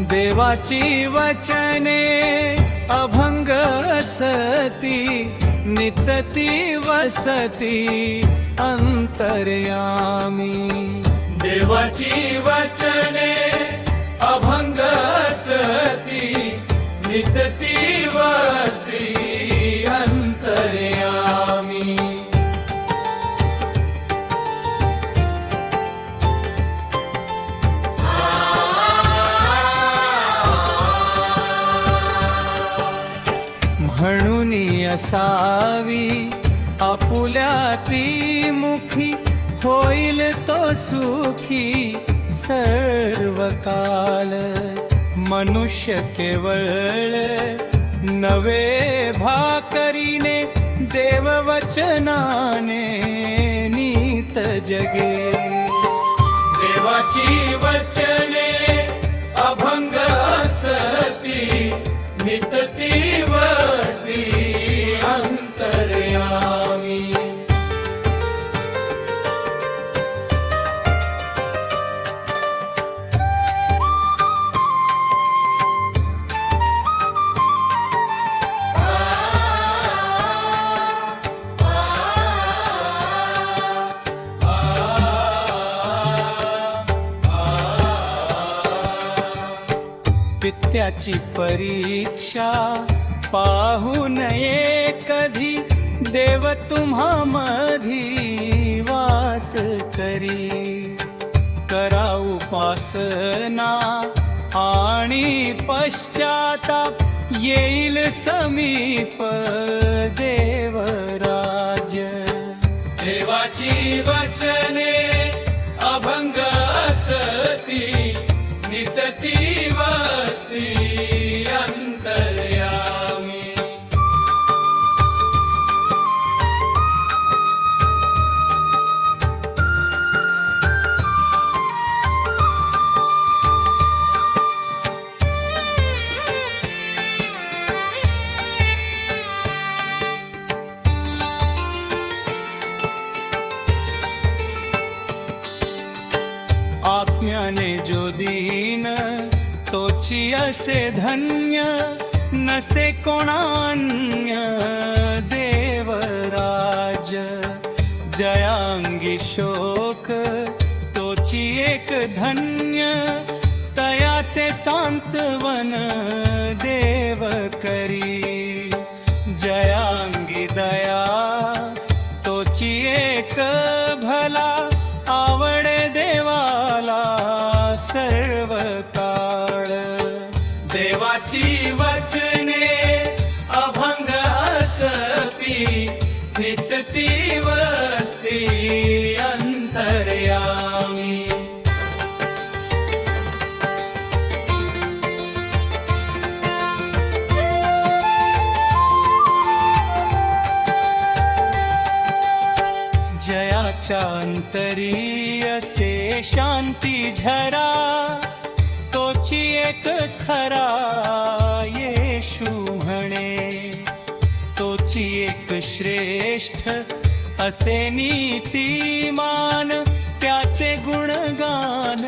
देवाची वचने अभंग असती, नितती वसती अंतर्यामी। देवाची वचने अभंग असती, नितती वसती अंतर्यामी। म्हणून असावी आपुल्या त्रिमुखी, होईल तो सुखी सर्व काल। मनुष्य केवळ नवे भाकरीने, देववचनाने नीत जगे। देवाची वचने अभंग असती, नितती वसती अंतर्यामी। पित्याची परीक्षा पाहू नये कधी, देव तुम्हा मधी वास करी। करा उपासना आणि पश्चाताप, येईल समीप देवराज। देवाची वचने अभंग असती, नितती वसती अंतर्यामी। आज्ञाने जो दीन तोची असे धन्य, नसे कोणान्य देवराज। जयांगी शोक तोची एक धन्य, तयाचे सांत्वन देव करी। जयांगी दया तोची एक भला, आवडे देवाला सर्व काळ। देवाची वचने अभंग असती, नितती वसती अंतर्यामी। जयाच्या अंतरी असे शांती झरा, तोची एक खरा येशू म्हणे। तोची एक श्रेष्ठ असे नीतिमान, त्याचे गुणगान